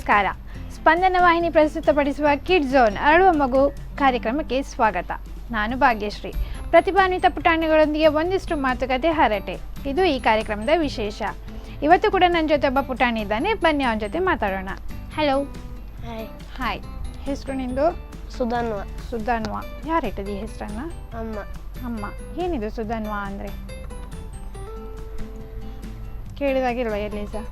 ನಮಸ್ಕಾರ. ಸ್ಪಂದನ ವಾಹಿನಿ ಪ್ರಸ್ತುತಪಡಿಸುವ ಕಿಡ್ ಝೋನ್ ಅರಳುವ ಮಗು ಕಾರ್ಯಕ್ರಮಕ್ಕೆ ಸ್ವಾಗತ. ನಾನು ಭಾಗ್ಯಶ್ರೀ. ಪ್ರತಿಭಾನ್ವಿತ ಪುಟಾಣಿಗಳೊಂದಿಗೆ ಒಂದಿಷ್ಟು ಮಾತುಕತೆ ಹರಟೆ, ಇದು ಈ ಕಾರ್ಯಕ್ರಮದ ವಿಶೇಷ. ಇವತ್ತು ಕೂಡ ನನ್ನ ಜೊತೆ ಒಬ್ಬ ಪುಟಾಣಿ ಇದ್ದಾನೆ, ಬನ್ನಿ ಅವನ ಜೊತೆ ಮಾತಾಡೋಣ. ಹಲೋ. ಹಾಯ್. ಹಾಯ್. ಹೆಸರು ನಿಂದು? ಸುಧನ್ವ. ಸುಧನ್ವ. ಯಾರು ಇಟ್ಟದಿ ಹೆಸರನ್ನ? ಅಮ್ಮ. ಅಮ್ಮ. ಏನಿದು ಸುಧನ್ವ ಅಂದರೆ? ಕೇಳಿದಾಗಿಲ್ವ ಎಲ್ಲಿ ಸಹ?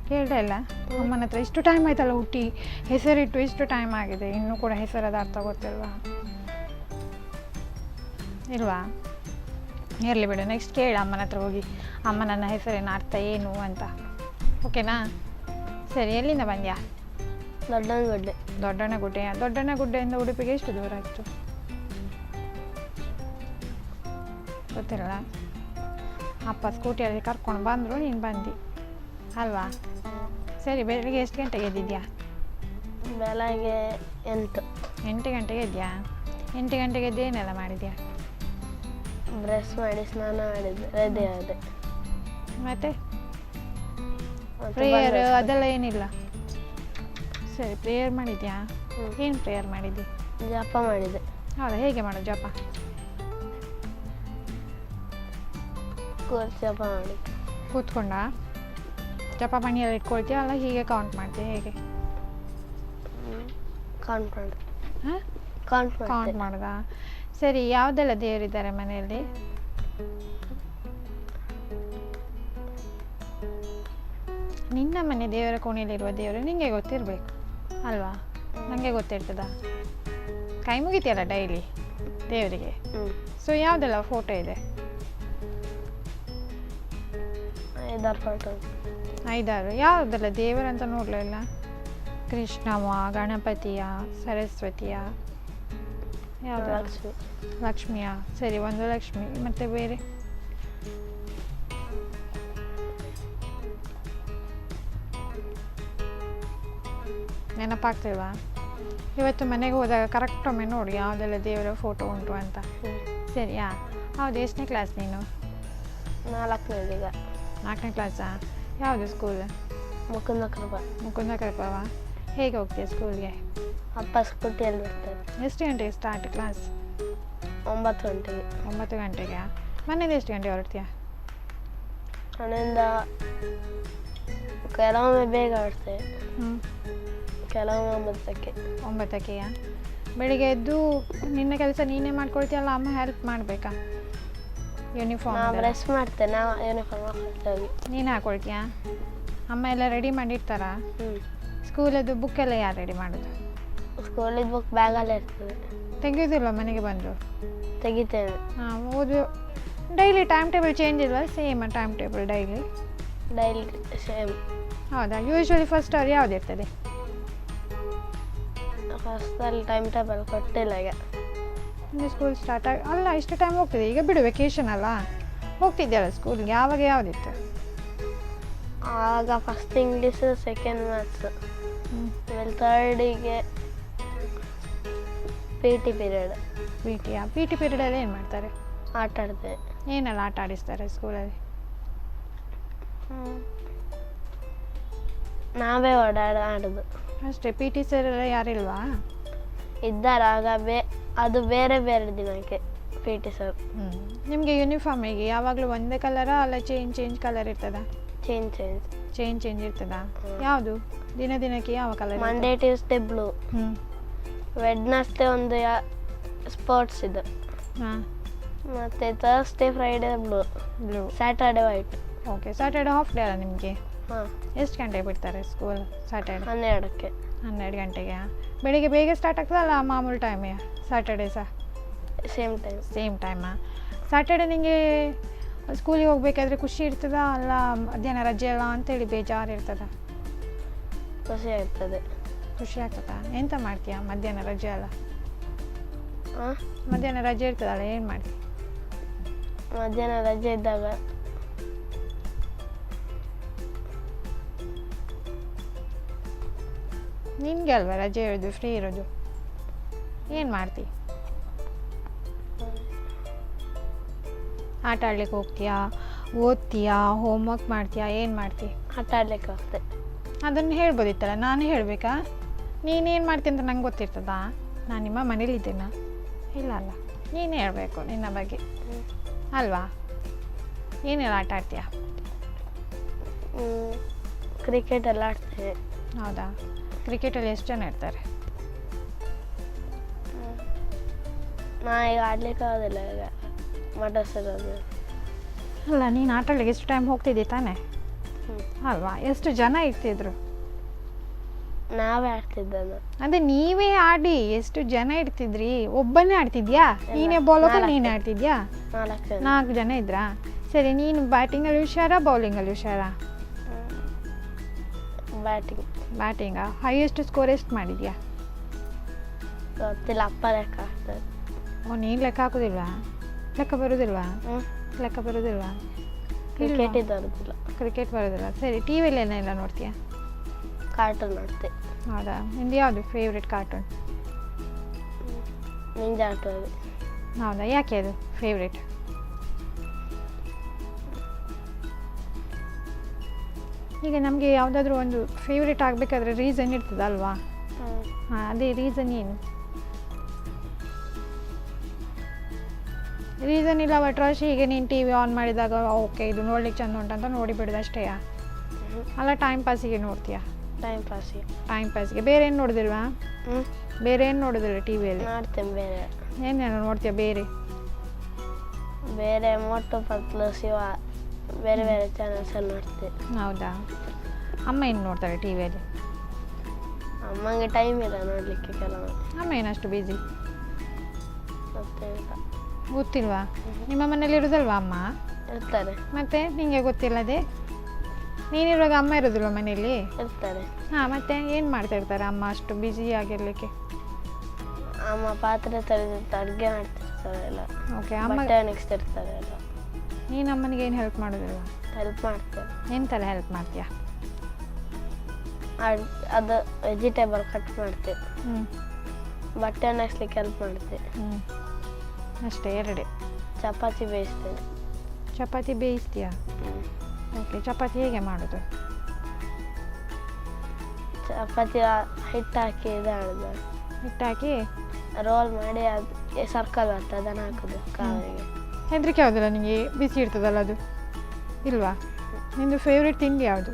ಕೇಳ್ತಾ ಇಲ್ಲ ಅಮ್ಮನ ಹತ್ರ? ಇಷ್ಟು ಟೈಮ್ ಆಯ್ತಲ್ಲ ಹುಟ್ಟಿ, ಹೆಸರಿಟ್ಟು ಇಷ್ಟು ಟೈಮ್ ಆಗಿದೆ, ಇನ್ನೂ ಕೂಡ ಹೆಸರದ ಅರ್ಥ ಗೊತ್ತಿಲ್ವಾ? ಇಲ್ವಾ? ಇರಲಿ ಬಿಡು, ನೆಕ್ಸ್ಟ್ ಕೇಳ ಅಮ್ಮನ ಹತ್ರ ಹೋಗಿ, ಅಮ್ಮ ನನ್ನ ಹೆಸರಿನ ಅರ್ಥ ಏನು ಅಂತ. ಓಕೆನಾ? ಸರಿ, ಎಲ್ಲಿಂದ ಬಂದ್ಯಾ? ದೊಡ್ಡನಗುಡ್ಡೆ. ದೊಡ್ಡನಗುಡ್ಡೆಯ? ದೊಡ್ಡನಗುಡ್ಡೆಯಿಂದ ಉಡುಪಿಗೆ ಎಷ್ಟು ದೂರ ಇತ್ತು ಗೊತ್ತಿಲ್ಲ. ಅಪ್ಪ ಸ್ಕೂಟಿಯಲ್ಲಿ ಕರ್ಕೊಂಡು ಬಂದರು, ನೀನು ಬಂದು ಅಲ್ವಾ? ಸರಿ, ಬೆಳಿಗ್ಗೆ ಎಷ್ಟು ಗಂಟೆಗೆ ಎದ್ದಿದ್ಯಾ? ಬೆಳಗ್ಗೆ 8. 8 ಗಂಟೆಗೆ ಎದ್ಯಾ? 8 ಗಂಟೆಗೆ ಎದ್ದು ಏನೆಲ್ಲ ಮಾಡಿದ್ಯಾ? ಬ್ರಷ್ ಮಾಡಿ ಸ್ನಾನ ಮಾಡಿದ್ದೆ, ರೆಡಿ ಆದೆ. ಮತ್ತೆ ಪ್ರೇಯರ್ ಅದೆಲ್ಲ ಏನಿಲ್ಲ? ಸರಿ, ಪ್ರೇಯರ್ ಮಾಡಿದ್ಯಾ? ಏನು ಪ್ರೇಯರ್ ಮಾಡಿದ್ದಿ? ಜಪ ಮಾಡಿದೆ. ಹೌದಾ? ಹೇಗೆ ಮಾಡೋದು ಜಪ? ಜಪ ಮಾಡಿ ಕೂತ್ಕೊಂಡ ಜಪ ಮಣಿಯಲ್ಲಿ ಇಟ್ಕೊಳ್ತೀಯ ಅಲ್ಲ ಹೀಗೆ ಕೌಂಟ್ ಮಾಡ್ತೀಯ? ಹೇಗೆ ಕೌಂಟ್ ಮಾಡಿ? ಹಾಂ, ಕೌಂಟ್ ಮಾಡೋದಾ? ಸರಿ, ಯಾವುದೆಲ್ಲ ದೇವರಿದ್ದಾರೆ ಮನೆಯಲ್ಲಿ? ನಿನ್ನ ಮನೆ ದೇವರ ಕೋಣೆಯಲ್ಲಿರುವ ದೇವರು ನಿಮಗೆ ಗೊತ್ತಿರಬೇಕು ಅಲ್ವಾ? ನನಗೆ ಗೊತ್ತಿರ್ತದ? ಕೈ ಮುಗಿತೀಯಲ್ಲ ಡೈಲಿ ದೇವರಿಗೆ. ಸೊ ಯಾವುದೆಲ್ಲ ಫೋಟೋ ಇದೆ? 5-6 ಫೋಟೋ. 5-6? ಯಾವುದೆಲ್ಲ ದೇವರಂತ ನೋಡಲಿಲ್ಲ? ಕೃಷ್ಣವ, ಗಣಪತಿಯ, ಸರಸ್ವತಿಯ, ಯಾವುದು? ಲಕ್ಷ್ಮಿ. ಲಕ್ಷ್ಮಿಯ? ಸರಿ, ಒಂದು ಲಕ್ಷ್ಮಿ. ಮತ್ತೆ ಬೇರೆ? ನೆನಪಾಗ್ತಿಲ್ವಾ? ಇವತ್ತು ಮನೆಗೆ ಹೋದಾಗ ಕರೆಕ್ಟ್ ಒಮ್ಮೆ ನೋಡಿ ಯಾವುದೆಲ್ಲ ದೇವರ ಫೋಟೋ ಉಂಟು ಅಂತ. ಸರಿಯಾ? ಹೌದು. ಎಷ್ಟನೇ ಕ್ಲಾಸ್ ನೀನು? 4ನೇದೀಗ. 4ನೇ ಕ್ಲಾಸಾ? ಯಾವುದು ಸ್ಕೂಲ್? ಮುಕುಂದ ಕೃಪಾ. ಮುಕುಂದ ಕೃಪವಾ? ಹೇಗೆ ಹೋಗ್ತೀಯ ಸ್ಕೂಲ್ಗೆ? ಅಪ್ಪ ಸ್ಕೂಟಿಯಲ್ಲಿ ಬರ್ತಾರೆ. ಎಷ್ಟು ಗಂಟೆಗೆ ಸ್ಟಾರ್ಟ್ ಕ್ಲಾಸ್? 9 ಗಂಟೆಗೆ. 9 ಗಂಟೆಗೆ? ಮನೆಯಿಂದ ಎಷ್ಟು ಗಂಟೆಗೆ ಹೊರಡ್ತೀಯ? ಮನೆಯಿಂದ ಕೆಲವೊಮ್ಮೆ ಬೇಗ ಹೊರಡ್ತೇವೆ, ಕೆಲವೊಮ್ಮೆ 9ಕ್ಕೆ. 9ಕ್ಕೆಯಾ? ಬೆಳಿಗ್ಗೆ ಎದ್ದು ನಿನ್ನ ಕೆಲಸ ನೀನೇ ಮಾಡ್ಕೊಳ್ತೀಯಲ್ಲ, ಅಮ್ಮ ಹೆಲ್ಪ್ ಮಾಡಬೇಕಾ? ಯೂನಿಫಾರ್ಮ್ ನಾವು ಬ್ರಷ್ ಮಾಡ್ತೇವೆ, ನಾವು ಯೂನಿಫಾರ್ಮ್ ಹಾಕೊಳ್ತೇವೆ. ನೀನು ಹಾಕೊಳ್ತೀಯಾ? ಅಮ್ಮ ಎಲ್ಲ ರೆಡಿ ಮಾಡಿರ್ತಾರಾ? ಸ್ಕೂಲದ್ದು ಬುಕ್ ಎಲ್ಲ ಯಾರು ರೆಡಿ ಮಾಡೋದು? ಸ್ಕೂಲಿದ್ದು ಬುಕ್ ಬ್ಯಾಗಲ್ಲೇ ಇರ್ತದೆ. ತೆಗೆಯೋದಿಲ್ಲ ಮನೆಗೆ ಬಂದು? ತೆಗಿತೇವೆ. ಹಾಂ, ಓದು. ಡೈಲಿ ಟೈಮ್ ಟೇಬಲ್ ಚೇಂಜ್ ಇಲ್ವಾ? Same time table daily same. ಹೌದಾ? ಯೂಶ್ವಲಿ ಫಸ್ಟ್ ಅವರ್ ಯಾವ್ದು ಇರ್ತದೆ? ಫಸ್ಟಲ್ಲಿ ಟೈಮ್ ಟೇಬಲ್ ಕೊಟ್ಟಿಲ್ಲ ಈಗ. ಇನ್ನು ಸ್ಕೂಲ್ ಸ್ಟಾರ್ಟ್ ಅಲ್ಲ, ಇಷ್ಟು ಟೈಮ್ ಹೋಗ್ತದೆ. ಈಗ ಬಿಡು, ವೆಕೇಷನ್ ಅಲ್ಲ. ಹೋಗ್ತಿದ್ಯಲ್ಲ ಸ್ಕೂಲ್ಗೆ? ಯಾವಾಗ ಯಾವುದಿತ್ತು? ಆಗ ಫಸ್ಟ್ ಇಂಗ್ಲೀಷ್, ಸೆಕೆಂಡ್ ಮ್ಯಾಥ್ಸ್, ಆಮೇಲೆ ಥರ್ಡಿಗೆ PT ಪೀರಿಯಡ್. PT ಪೀರಿಯಡಲ್ಲಿ ಏನು ಮಾಡ್ತಾರೆ? ಆಟ ಆಡ್ತೇವೆ. ಏನೆಲ್ಲ ಆಟ ಆಡಿಸ್ತಾರೆ ಸ್ಕೂಲಲ್ಲಿ? ನಾವೇ ಆಡೋದು ಅಷ್ಟೇ? PT ಸರ್ ಎಲ್ಲ ಯಾರಿಲ್ವಾ? ಇದ್ದಾರೆ, ಆಗ ಅದು ಬೇರೆ ಬೇರೆ ದಿನಕ್ಕೆ PT ಸರ್. ನಿಮಗೆ ಯೂನಿಫಾರ್ಮ್ ಹೇಗೆ? ಯಾವಾಗಲೂ ಒಂದೇ ಕಲರಾ ಅಲ್ಲ ಚೇಂಜ್ ಕಲರ್ ಇರ್ತದಾ? ಚೇಂಜ್ ಇರ್ತದಾ? ಯಾವುದು ದಿನಕ್ಕೆ ಯಾವ colour? Monday Tuesday blue, Wednesday ಒಂದು ಸ್ಪೋರ್ಟ್ಸ್ ಇದು, ಮತ್ತು Thursday Friday blue, Saturday white. Okay. Saturday half day ಅಲ್ಲ ನಿಮಗೆ? ಹಾಂ. ಎಷ್ಟು ಗಂಟೆಗೆ ಬಿಡ್ತಾರೆ ಸ್ಕೂಲ್ ಸ್ಯಾಟರ್ಡೆ? 12ಕ್ಕೆ. 12 ಗಂಟೆಗೆ? ಬೆಳಿಗ್ಗೆ ಬೇಗ ಸ್ಟಾರ್ಟ್ ಆಗ್ತದಲ್ಲ ಮಾಮೂಲು ಟೈಮೇ ಸ್ಯಾಟರ್ಡೇ ಸಹ? ಸೇಮ್ ಟೈಮಾ? ಸ್ಯಾಟರ್ಡೆ ನಿಮಗೆ ಸ್ಕೂಲಿಗೆ ಹೋಗ್ಬೇಕಾದ್ರೆ ಖುಷಿ ಇರ್ತದಾ ಅಲ್ಲ ಮಧ್ಯಾಹ್ನ ರಜೆ ಅಲ್ಲ ಅಂತೇಳಿ ಬೇಜಾರು ಇರ್ತದ? ಖುಷಿ ಆಗ್ತದಾ? ಎಂತ ಮಾಡ್ತೀಯಾ ಮಧ್ಯಾಹ್ನ ರಜೆ ಅಲ್ಲ? ಮಧ್ಯಾಹ್ನ ರಜೆ ಇರ್ತದಲ್ಲ, ಏನು ಮಾಡ್ತೀಯ? ಮಧ್ಯಾಹ್ನ ರಜೆ ಇದ್ದಾಗ ನಿನಗೆ ಅಲ್ವಾ ರಜೆ ಇರೋದು, ಫ್ರೀ ಇರೋದು, ಏನು ಮಾಡ್ತಿ? ಆಟ ಆಡ್ಲಿಕ್ಕೆ ಹೋಗ್ತೀಯಾ, ಓದ್ತೀಯಾ, ಹೋಮ್ವರ್ಕ್ ಮಾಡ್ತೀಯಾ, ಏನು ಮಾಡ್ತೀಯ? ಆಟ ಆಡ್ಲಿಕ್ಕೆ ಹೋಗ್ತೆ. ಅದನ್ನು ಹೇಳ್ಬೋದಿತ್ತಲ್ಲ, ನಾನು ಹೇಳಬೇಕಾ? ನೀನೇನು ಮಾಡ್ತೀನಿ ಅಂತ ನಂಗೆ ಗೊತ್ತಿರ್ತದಾ? ನಾನು ನಿಮ್ಮ ಮನೇಲಿದ್ದೇನಾ? ಇಲ್ಲ ಅಲ್ಲ, ನೀನು ಹೇಳಬೇಕು ನಿನ್ನ ಬಗ್ಗೆ ಅಲ್ವಾ? ಏನೆಲ್ಲ ಆಟ ಆಡ್ತೀಯಾ? ಕ್ರಿಕೆಟ್ ಎಲ್ಲ ಆಡ್ತೇವೆ. ಹೌದಾ? ಕ್ರಿಕೆಟಲ್ಲಿ ಎಷ್ಟು ಜನ ಇರ್ತಾರೆ? ನಾ ಈಗ ಆಡ್ಲಿಕ್ಕೆ ಆಗೋದಿಲ್ಲ, ಈಗ ಮಠಸರೋದು. ಅಲ್ಲ, ನೀನು ಆಟ ಆಡ್ಲಿಕ್ಕೆ ಎಷ್ಟು ಟೈಮ್ ಹೋಗ್ತಿದ್ದೆ ತಾನೇ ಅಲ್ವಾ? ಎಷ್ಟು ಜನ ಇರ್ತಿದ್ರು? ನಾವೇ ಆಡ್ತಿದ್ದದ್ದು. ಅದೇ ನೀವೇ ಆಡಿ ಎಷ್ಟು ಜನ ಇರ್ತಿದ್ರಿ? ಒಬ್ಬನೇ ಆಡ್ತಿದ್ಯಾ? ನೀನೇ ಬಾಲರ್ ನೀನೇ ಆಡ್ತಿದ್ಯಾ? 4 ಜನ ಇದ್ರಾ? ಸರಿ, ನೀನು ಬ್ಯಾಟಿಂಗಲ್ಲಿ ಹುಷಾರಾ ಬೌಲಿಂಗಲ್ಲಿ ಹುಷಾರಾ? ಬ್ಯಾಟಿಂಗಾ? ಹೈಯೆಸ್ಟ್ ಸ್ಕೋರ್ ಎಷ್ಟು ಮಾಡಿದ್ಯಾ? ಗೊತ್ತಿಲ್ಲ, ಅಪ್ಪ ಲೆಕ್ಕ ಆಗ್ತದೆ. ಓ, ನೀನು ಲೆಕ್ಕ ಹಾಕೋದಿಲ್ವಾ? ಲೆಕ್ಕ ಬರೋದಿಲ್ವಾ? ಲೆಕ್ಕ ಬರೋದಿಲ್ವಾ? ಕ್ರಿಕೆಟ್ ಬರೋದಿಲ್ಲ. ಕ್ರಿಕೆಟ್ ಬರೋದಿಲ್ಲ. ಸರಿ, ಟಿ ವಿಲಿ ಏನೆಲ್ಲ ನೋಡ್ತೀಯಾ? ಕಾರ್ಟೂನ್ ನೋಡ್ತೆ. ಹೌದಾ? ನಿಂದು ಯಾವುದು ಫೇವ್ರೆಟ್ ಕಾರ್ಟೂನ್? ನಿಂಜಾ ಹಟೋರಿ. ಹೌದಾ? ಯಾಕೆ ಅದು ಫೇವ್ರೆಟ್? ಈಗ ನಮಗೆ ಯಾವುದಾದ್ರೂ ಒಂದು ಫೇವ್ರೇಟ್ ಆಗಬೇಕಾದ್ರೆ ರೀಸನ್ ಇರ್ತದಲ್ವಾ? ಹಾಂ, ಅದೇ ರೀಸನ್ ಏನು? ರೀಸನ್ ಇಲ್ಲ ಬಟ್ರಾಶಿ, ಈಗ ನೀನು ಟಿ ವಿ ಆನ್ ಮಾಡಿದಾಗ ಓಕೆ ಇದು ನೋಡ್ಲಿಕ್ಕೆ ಚಂದ ಉಂಟಂತ ನೋಡಿಬಿಡೋದು ಅಷ್ಟೇಯಾ? ಅಲ್ಲ, ಟೈಮ್ ಪಾಸಿಗೆ ನೋಡ್ತೀಯಾ? ಟೈಮ್ ಪಾಸಿಗೆ ಬೇರೆ ಏನು ನೋಡೋದಿಲ್ವಾ? ಬೇರೆ ಏನು ನೋಡೋದಿಲ್ಲ ಟಿ ವಿಯಲ್ಲಿ? ನೋಡ್ತೇನೆ. ಬೇರೆ ಏನೇನು ನೋಡ್ತೀಯ? ಬೇರೆ ಮೋಟು ಪತ್ಲು ಶಿವ ಬೇರೆ ಬೇರೆ ಚಾನಲ್ಸ್ ಎಲ್ಲ ನೋಡ್ತೇವೆ. ಹೌದಾ? ಅಮ್ಮ ಏನು ನೋಡ್ತಾರೆ ಟಿ ವಿಯಲ್ಲಿ? ಅಮ್ಮಂಗೆ ಟೈಮ್ ಇಲ್ಲ ನೋಡಲಿಕ್ಕೆ ಕೆಲವು. ಅಮ್ಮ ಏನಷ್ಟು ಬ್ಯುಸಿ? ಗೊತ್ತಿಲ್ಲ. ಗೊತ್ತಿಲ್ವಾ? ನಿಮ್ಮ ಮನೇಲಿ ಇರೋದಲ್ವಾ ಅಮ್ಮ? ಇರ್ತಾರೆ. ಮತ್ತೆ ನಿಂಗೆ ಗೊತ್ತಿಲ್ಲದೆ? ನೀನಿರುವಾಗ ಅಮ್ಮ ಇರೋದಿಲ್ವ ಮನೇಲಿ? ಇರ್ತಾರೆ. ಹಾಂ, ಮತ್ತೆ ಏನು ಮಾಡ್ತಾ ಇರ್ತಾರೆ ಅಮ್ಮ ಅಷ್ಟು ಬ್ಯುಸಿ ಆಗಿರ್ಲಿಕ್ಕೆ? ಅಮ್ಮ ಪಾತ್ರೆ ತೊಳೆದಿರ್ತಾರೆ, ಅಡುಗೆ ಮಾಡ್ತಿರ್ತಾರೆ ಎಲ್ಲ. ಓಕೆ. ಅಮ್ಮ ನೆಕ್ಸ್ತಿರ್ತಾರೆ ಎಲ್ಲ. ನೀನು ಅಮ್ಮನಿಗೆ ಏನು ಹೆಲ್ಪ್ ಮಾಡೋದಿಲ್ವ? ಹೆಲ್ಪ್ ಮಾಡ್ತೇವೆ. ಎಂತೆಲ್ಲ ಹೆಲ್ಪ್ ಮಾಡ್ತೀಯಾ? ಅದು ವೆಜಿಟೇಬಲ್ ಕಟ್ ಮಾಡ್ತೇವೆ. ಬಟ್ಟೆ ನೆಕ್ಸ್ಲಿಕ್ಕೆ ಹೆಲ್ಪ್ ಮಾಡ್ತೇವೆ. ಅಷ್ಟೇ? ಎರಡೇ? ಚಪಾತಿ ಬೇಯಿಸ್ತೇನೆ. ಚಪಾತಿ ಬೇಯಿಸ್ತೀಯಾ? ಓಕೆ. ಚಪಾತಿ ಹೇಗೆ ಮಾಡೋದು? ಚಪಾತಿ ಹಿಟ್ಟು ಹಾಕಿ ಇದಾಡೋದು. ಹಿಟ್ಟು ಹಾಕಿ ರೋಲ್ ಮಾಡಿ ಅದು ಸರ್ಕಲ್ ಬರ್ತದೆ, ಅದನ್ನು ಹಾಕೋದು ಕಾವಿಗೆ. ಹೆದರಿಕೆ ಯಾವುದಿಲ್ಲ ನಿಮಗೆ? ಬಿಸಿ ಇರ್ತದಲ್ಲ ಅದು? ಇಲ್ವಾ? ನಿಂದು ಫೇವ್ರೆಟ್ ತಿಂಡಿ ಯಾವುದು?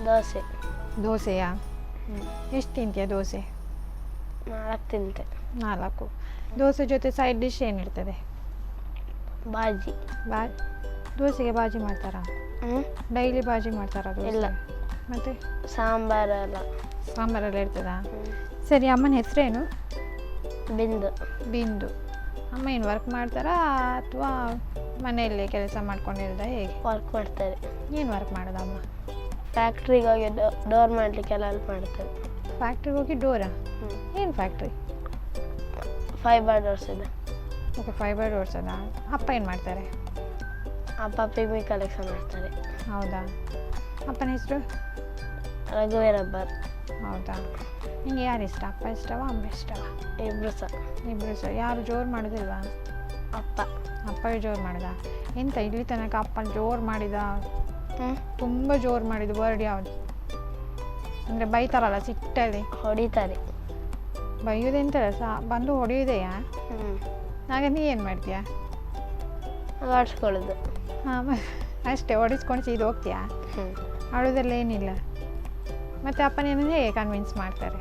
ದೋಸೆ. ದೋಸೆಯಾ? ಎಷ್ಟು ತಿಂತೀಯ ದೋಸೆ? 4 ತಿಂತೆ. 4. ದೋಸೆ ಜೊತೆ ಸೈಡ್ ಡಿಶ್ ಏನಿರ್ತದೆ? ಬಾಜಿ. ದೋಸೆಗೆ ಬಾಜಿ ಮಾಡ್ತಾರಾ? ಡೈಲಿ ಬಾಜಿ ಮಾಡ್ತಾರಾ ದೋಸೆ? ಇಲ್ಲ. ಮತ್ತೆ ಸಾಂಬಾರೆಲ್ಲ ಇರ್ತದಾ? ಸರಿ, ಅಮ್ಮನ ಹೆಸರೇನು? ಬಿಂದು. ಬಿಂದು. ಅಮ್ಮ ಏನು ವರ್ಕ್ ಮಾಡ್ತಾರಾ ಅಥವಾ ಮನೆಯಲ್ಲೇ ಕೆಲಸ ಮಾಡ್ಕೊಂಡಿರೋದಾ ಹೇಗೆ? ವರ್ಕ್ ಮಾಡ್ತಾರೆ. ಏನು ವರ್ಕ್ ಮಾಡೋದು ಅಮ್ಮ? ಫ್ಯಾಕ್ಟ್ರಿಗೆ ಹೋಗಿ ಡೋರ್ ಮಾಡಲಿಕ್ಕೆಲ್ಲ ಹೆಲ್ಪ್ ಮಾಡ್ತಾರೆ. ಫ್ಯಾಕ್ಟ್ರಿಗೆ ಹೋಗಿ ಡೋರಾ? ಏನು ಫ್ಯಾಕ್ಟ್ರಿ? ಫೈಬರ್ ಡೋರ್ಸ್ ಇದೆ. ಓಕೆ, ಫೈಬರ್ ಡೋರ್ಸ್ ಅದಾ? ಅಪ್ಪ ಏನು ಮಾಡ್ತಾರೆ? ಅಪ್ಪ ಪಿಗ್ಮಿ ಕಲೆಕ್ಷನ್ ಮಾಡ್ತಾರೆ. ಹೌದಾ? ಅಪ್ಪನ ಹೆಸರು? ರಘುವೀರಬ್ಬರ್. ಹೌದಾ? ನಿಂಗೆ ಯಾರು ಇಷ್ಟ? ಅಪ್ಪ ಇಷ್ಟವಾ ಅಮ್ಮ ಇಷ್ಟವಾ? ಇಬ್ಬರು ಸಹ. ಯಾರು ಜೋರು ಮಾಡೋದಿಲ್ವಾ? ಅಪ್ಪವೇ ಜೋರು ಮಾಡಿದ? ಎಂತ ಇಲ್ಲಿ ತನಕ ಅಪ್ಪ ಜೋರು ಮಾಡಿದ? ತುಂಬ ಜೋರು ಮಾಡಿದ ವರ್ಡ್ ಯಾವುದು? ಅಂದರೆ ಬೈತಾರಲ್ಲ ಸಿಟ್ಟಲ್ಲಿ? ಹೊಡಿತಾರೆ. ಬೈಯೋದೆಂತಲ್ಲ ಬಂದು ಹೊಡೆಯೋದೆಯಾ? ಆಗ ನೀ ಏನು ಮಾಡ್ತೀಯಾ? ಆಡಿಸ್ಕೊಳ್ಳೋದು. ಹಾಂ, ಅಷ್ಟೇ? ಹೊಡಿಸ್ಕೊಂಡು ಸೀದು ಹೋಗ್ತೀಯಾ? ಆಡೋದೆಲ್ಲ ಏನಿಲ್ಲ? ಮತ್ತು ಅಪ್ಪನೇನು ಹೇಗೆ ಕನ್ವಿನ್ಸ್ ಮಾಡ್ತಾರೆ?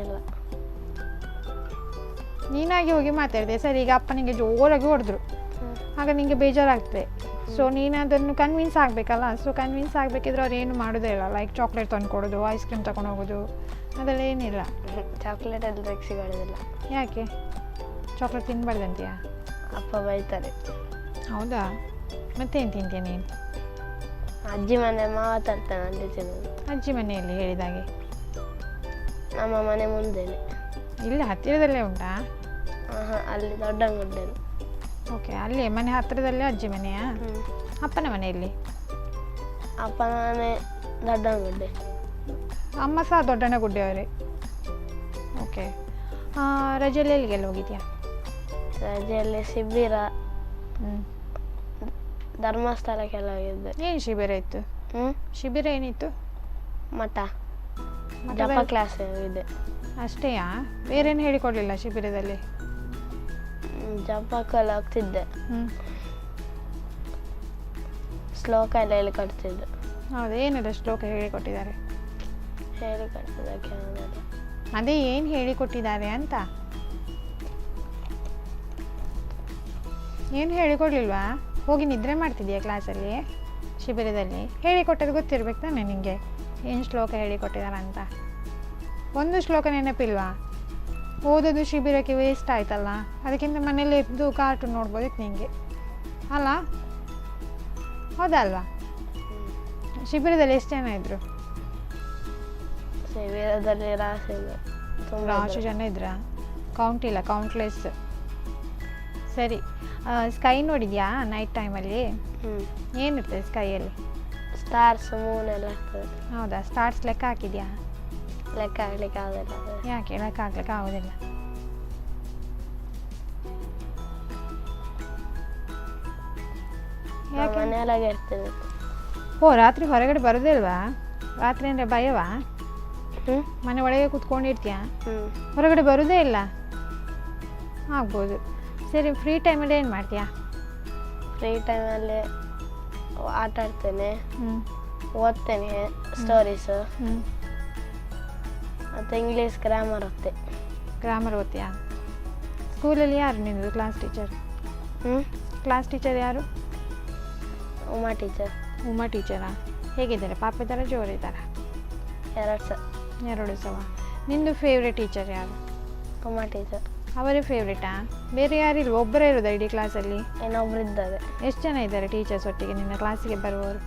ಇಲ್ಲ, ನೀನಾಗಿ ಹೋಗಿ ಮಾತಾಡಿದೆ. ಸರಿ, ಈಗ ಅಪ್ಪನಿಗೆ ಜೋರಾಗಿ ಹೊಡೆದ್ರು, ಆಗ ನಿಮಗೆ ಬೇಜಾರಾಗ್ತದೆ. ಸೊ ನೀನು ಅದನ್ನು ಕನ್ವಿನ್ಸ್ ಆಗಬೇಕಲ್ಲ. ಸೊ ಕನ್ವಿನ್ಸ್ ಆಗಬೇಕಿದ್ರೆ ಅವ್ರು ಏನು ಮಾಡೋದೇ ಇಲ್ಲ. ಲೈಕ್ ಚಾಕ್ಲೇಟ್ ತಂದು ಕೊಡೋದು, ಐಸ್ ಕ್ರೀಮ್ ತಗೊಂಡು ಹೋಗೋದು, ಅದೆಲ್ಲ ಏನಿಲ್ಲ. ಚಾಕ್ಲೇಟ್ ಎಲ್ಲ ಸಿಗೋದಿಲ್ಲ. ಯಾಕೆ? ಚಾಕ್ಲೇಟ್ ತಿನ್ಬಾರ್ದಂತೀಯಾ? ಅಪ್ಪ ಬೈತಾರೆ. ಹೌದಾ? ಮತ್ತೇನು ತಿಂತೀಯ ನೀನು? ಅಜ್ಜಿ ಮನೆ ಮಾವ ತರ್ತಾನೆ, ಅಲ್ಲಿ ತಿನ್ನೋದು. ಅಜ್ಜಿ ಮನೆಯಲ್ಲಿ ಹೇಳಿದಾಗೆ? ನಮ್ಮ ಮನೆ ಮುಂದೆನೆ. ಇಲ್ಲಿ ಹತ್ತಿರದಲ್ಲೇ ಉಂಟಾ? ಅಲ್ಲಿ ದೊಡ್ಡ ಅಂಗಡಿ. ಓಕೆ, ಅಲ್ಲಿ ಮನೆ ಹತ್ತಿರದಲ್ಲೇ ಅಜ್ಜಿ ಮನೆಯಾ? ಅಪ್ಪನ ಮನೆಯಲ್ಲಿ? ಅಪ್ಪನ ಮನೆ ದೊಡ್ಡ ಅಂಗಡಿ. ಅಮ್ಮ ಸಹ ದೊಡ್ಡಣ್ಣ ಗುಡ್ಡೆಯವರೇ? ಓಕೆ. ರಜೆಯಲ್ಲಿ ಎಲ್ಲಿಗೆಲ್ಲ ಹೋಗಿದ್ಯಾ? ರಜೆಯಲ್ಲಿ ಶಿಬಿರ, ಧರ್ಮಸ್ಥಳಕ್ಕೆಲ್ಲ ಹೋಗಿದ್ದೆ. ಏನು ಶಿಬಿರ ಇತ್ತು? ಹ್ಞೂ ಶಿಬಿರ ಏನಿತ್ತು? ಮಠ ಮಠ ಜಪ ಬೇರೆ- ಕ್ಲಾಸ್ ಹೋಗಿದ್ದೆ. ಅಷ್ಟೇಯಾ? ಬೇರೇನು ಹೇಳಿಕೊಡ್ಲಿಲ್ಲ ಶಿಬಿರದಲ್ಲಿ? ಜಪಕ್ಕೆಲ್ಲ ಹೋಗ್ತಿದ್ದೆ. ಹ್ಞೂ ಶ್ಲೋಕ ಎಲ್ಲ ಹೇಳಿಕೊಡ್ತಿದ್ದೆ. ಹೌದು, ಏನೆಲ್ಲ ಶ್ಲೋಕ ಹೇಳಿಕೊಟ್ಟಿದ್ದಾರೆ? ಹೇಳಿಕೊಡ್ತಿದ್ದಕ್ಕೆ ಅದೇ ಏನು ಹೇಳಿಕೊಟ್ಟಿದ್ದಾರೆ ಅಂತ. ಏನು ಹೇಳಿಕೊಡ್ಲಿಲ್ವಾ? ಹೋಗಿ ನಿದ್ರೆ ಮಾಡ್ತಿದ್ಯಾ ಕ್ಲಾಸಲ್ಲಿ? ಶಿಬಿರದಲ್ಲಿ ಹೇಳಿಕೊಟ್ಟದ್ದು ಗೊತ್ತಿರ್ಬೇಕು ತಾನೆ ನಿನಗೆ, ಏನು ಶ್ಲೋಕ ಹೇಳಿಕೊಟ್ಟಿದ್ದಾರೆ ಅಂತ. ಒಂದು ಶ್ಲೋಕ ನೆನಪಿಲ್ವಾ? ಓದೋದು ಶಿಬಿರಕ್ಕೆ ವೇಸ್ಟ್ ಆಯ್ತಲ್ಲ, ಅದಕ್ಕಿಂತ ಮನೇಲಿ ಇದ್ದು ಕಾರ್ಟೂನ್ ನೋಡ್ಬೋದಿತ್ತು ನಿನಗೆ ಅಲ್ಲ? ಹೌದಲ್ವಾ? ಶಿಬಿರದಲ್ಲಿ ಎಷ್ಟು ಜನ ಇದ್ರು? ಶಿಬಿರದಲ್ಲಿ ರಾಶಿ ಜನ ಇದ್ರಾ? ಕೌಂಟ್ ಇಲ್ಲ, ಕೌಂಟ್ಲೆಸ್. ಸರಿ, ಸ್ಕೈ ನೋಡಿದ್ಯಾ ನೈಟ್ ಟೈಮಲ್ಲಿ? ಏನಿರ್ತದೆ ಸ್ಕೈಯಲ್ಲಿ? ಸ್ಟಾರ್ಸ್ ಮೂನ್ ಎಲ್ಲ ಇರ್ತದೆ. ಹೌದಾ? ಸ್ಟಾರ್ಸ್ ಲೆಕ್ಕ ಹಾಕಿದ್ಯಾ? ಲೆಕ್ಕ ಹಾಕ್ಲಿಕ್ಕೆ ಆಗೋದಿಲ್ಲ. ಯಾಕೆ ಲೆಕ್ಕ ಹಾಕ್ಲಿಕ್ಕೆ ಆಗೋದಿಲ್ಲ? ಯಾಕೆ? ಮನೆಯೊಳಗೆ ಇರ್ತದೆ. ಓ, ರಾತ್ರಿ ಹೊರಗಡೆ ಬರೋದೇ ಇಲ್ವಾ? ರಾತ್ರಿ ಅಂದರೆ ಭಯವಾ? ಹ್ಞೂ ಮನೆ ಒಳಗೆ ಕೂತ್ಕೊಂಡಿರ್ತೀಯ, ಹ್ಞೂ ಹೊರಗಡೆ ಬರೋದೇ ಇಲ್ಲ? ಆಗ್ಬೋದು. ಸರಿ, ಫ್ರೀ ಟೈಮಲ್ಲಿ ಏನು ಮಾಡ್ತೀಯಾ? ಫ್ರೀ ಟೈಮಲ್ಲಿ ಆಟ ಆಡ್ತೇನೆ, ಹ್ಞೂ ಓದ್ತೇನೆ ಸ್ಟೋರೀಸ್, ಹ್ಞೂ ಮತ್ತು ಇಂಗ್ಲೀಷ್ ಗ್ರಾಮರ್ ಓದ್ತೆ. ಗ್ರಾಮರ್ ಓದ್ತೀಯಾ? ಸ್ಕೂಲಲ್ಲಿ ಯಾರು ನಿನ್ನದು ಕ್ಲಾಸ್ ಟೀಚರ್? ಹ್ಞೂ ಕ್ಲಾಸ್ ಟೀಚರ್ ಯಾರು? ಉಮಾ ಟೀಚರ್. ಉಮಾ ಟೀಚರಾ? ಹೇಗಿದ್ದಾರೆ? ಪಾಪ ಇದ್ದಾರಾ, ಜೋರಿದ್ದಾರಾ? 2 ಸಲ. 2 ಸಲ. ನಿಂದು ಫೇವ್ರೆಟ್ ಟೀಚರ್ ಯಾರು? ಉಮಾ ಟೀಚರ್. ಅವರೇ ಫೇವ್ರೇಟಾ? ಬೇರೆ ಯಾರಿಲ್ವ? ಒಬ್ಬರೇ ಇರೋದಾ ಇಡೀ ಕ್ಲಾಸಲ್ಲಿ? ಇನ್ನೊಬ್ರು ಇದ್ದಾರೆ. ಎಷ್ಟು ಜನ ಇದ್ದಾರೆ ಟೀಚರ್ಸ್ ಒಟ್ಟಿಗೆ ನಿನ್ನ ಕ್ಲಾಸಿಗೆ ಬರುವವರು?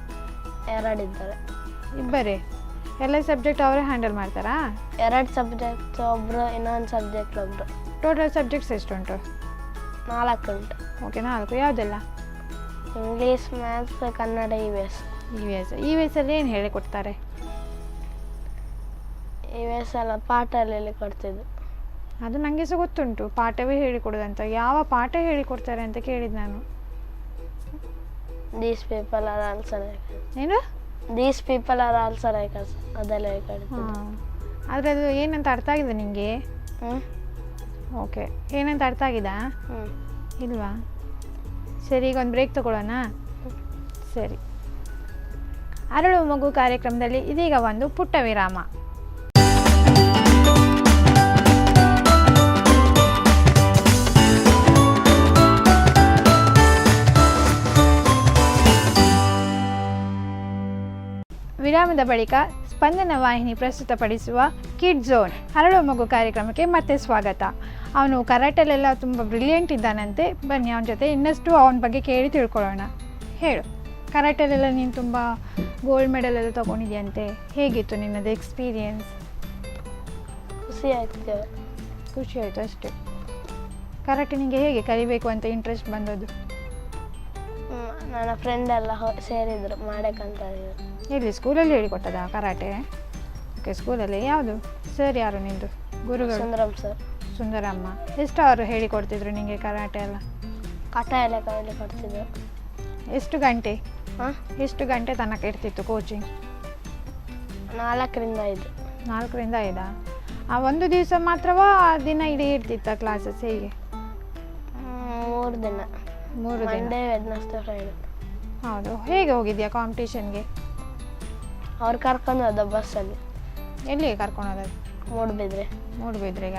2 ಇದ್ದಾರೆ. ಇಬ್ಬರೇ? ಎಲ್ಲ ಸಬ್ಜೆಕ್ಟ್ ಅವರೇ ಹ್ಯಾಂಡಲ್ ಮಾಡ್ತಾರಾ? 2 ಸಬ್ಜೆಕ್ಟ್ ಒಬ್ಬರು, ಇನ್ನೊಂದು ಸಬ್ಜೆಕ್ಟ್ ಒಬ್ಬರು. Total subjects ಎಷ್ಟುಂಟು? 4 ಉಂಟು. ಓಕೆ, 4. ಯಾವುದೆಲ್ಲ? English, maths, Kannada, EVS. EVS ಅಲ್ಲಿ ಏನು ಹೇಳಿಕೊಡ್ತಾರೆ? EVS ಎಲ್ಲ ಪಾಠ ಎಲ್ಲ ಹೇಳಿಕೊಡ್ತಿದ್ದು. ಅದು ನನಗೆ ಸಹ ಗೊತ್ತುಂಟು, ಪಾಠವೇ ಹೇಳಿಕೊಡೋದಂತ. ಯಾವ ಪಾಠ ಹೇಳಿಕೊಡ್ತಾರೆ ಅಂತ ಕೇಳಿದ್ದು ನಾನು. ದೀಸ್ ಪೀಪಲ್ ಆರ್ ಆಲ್ಸೋ ಏನು? These people are also like us, ಅದೆಲ್ಲ ಹೇಳಿಕೊಡ್ತಿದ್ದು. ಹಾಂ, ಆದರೆ ಅದು ಏನಂತ ಅರ್ಥ ಆಗಿದೆ ನಿನಗೆ? ಹ್ಞೂ ಓಕೆ, ಏನಂತ ಅರ್ಥ ಆಗಿದಾ? ಹ್ಞೂ ಇಲ್ವಾ? ಸರಿ, ಈಗ ಒಂದು ಬ್ರೇಕ್ ತಗೊಳ್ಳೋಣ. ಸರಿ, ಅರಳುವ ಮಗು ಕಾರ್ಯಕ್ರಮದಲ್ಲಿ ಇದೀಗ ಒಂದು ಪುಟ್ಟ ವಿರಾಮ. ವಿರಾಮದ ಬಳಿಕ ಸ್ಪಂದನ ವಾಹಿನಿ ಪ್ರಸ್ತುತಪಡಿಸುವ ಕಿಡ್ ಝೋನ್ ಅರಳುವ ಮಗು ಕಾರ್ಯಕ್ರಮಕ್ಕೆ ಮತ್ತೆ ಸ್ವಾಗತ. ಅವನು ಕರಾಟೆಲೆಲ್ಲ ತುಂಬ ಬ್ರಿಲಿಯಂಟ್ ಇದ್ದಾನಂತೆ. ಬನ್ನಿ ಅವನ ಜೊತೆ ಇನ್ನಷ್ಟು ಅವನ ಬಗ್ಗೆ ಕೇಳಿ ತಿಳ್ಕೊಳ್ಳೋಣ. ಹೇಳು, ಕರಾಟೆಲೆಲ್ಲ ನೀನು ತುಂಬ ಗೋಲ್ಡ್ ಮೆಡಲ್ ಎಲ್ಲ ತೊಗೊಂಡಿದ್ಯಂತೆ, ಹೇಗಿತ್ತು ನಿನ್ನದು ಎಕ್ಸ್ಪೀರಿಯನ್ಸ್? ಖುಷಿ ಆಯ್ತು. ಖುಷಿ ಆಯಿತು ಅಷ್ಟೇ. ಕರಾಟೆ ನಿನಗೆ ಹೇಗೆ ಕಲಿಬೇಕು ಅಂತ ಇಂಟ್ರೆಸ್ಟ್ ಬಂದದ್ದು? ನನ್ನ ಫ್ರೆಂಡ್ ಎಲ್ಲ ಸೇರಿದ್ರು ಮಾಡಕ್ಕಂತ. ಎಲ್ಲಿ, ಸ್ಕೂಲಲ್ಲಿ ಹೇಳಿಕೊಟ್ಟದಾ ಕರಾಟೆ? ಓಕೆ, ಸ್ಕೂಲಲ್ಲಿ. ಯಾವುದು ಸರ್? ಯಾರು ನಿಂದು ಗುರುಗಳು? ಸುಂದರಂ ಸರ್. ಸುಂದರಮ್ಮ. ಎಷ್ಟು ಅವರು ಹೇಳಿಕೊಡ್ತಿದ್ರು ನಿಮಗೆ ಕರಾಟೆ ಎಲ್ಲ? ಕಟ ಎಲ್ಲ ಹೇಳಿಕೊಡ್ತಿದ್ರು. ಎಷ್ಟು ಗಂಟೆ? ಹಾಂ, ಎಷ್ಟು ಗಂಟೆ ತನಕ ಇರ್ತಿತ್ತು ಕೋಚಿಂಗ್? 4 ರಿಂದ 5. 4 ರಿಂದ 5? ಆ ಒಂದು ದಿವಸ ಮಾತ್ರವಾ ದಿನ ಇಡೀ ಇರ್ತಿತ್ತ ಕ್ಲಾಸಸ್? ಹೇಗೆ? 3 ದಿನ. 3 ದಿನ. Monday, Wednesday, Friday. ಹೌದು. ಹೇಗೆ ಹೋಗಿದ್ಯಾ ಕಾಂಪಿಟೇಷನ್ಗೆ? ಅವ್ರು ಕರ್ಕೊಂಡು ಹೋದ ಬಸ್ಸಲ್ಲಿ. ಎಲ್ಲಿಗೆ ಕರ್ಕೊಂಡು ಹೋದದ್ದು? ಮೂಡುಬಿದ್ರೆ. ಮೂಡುಬಿದ್ರೆಗ?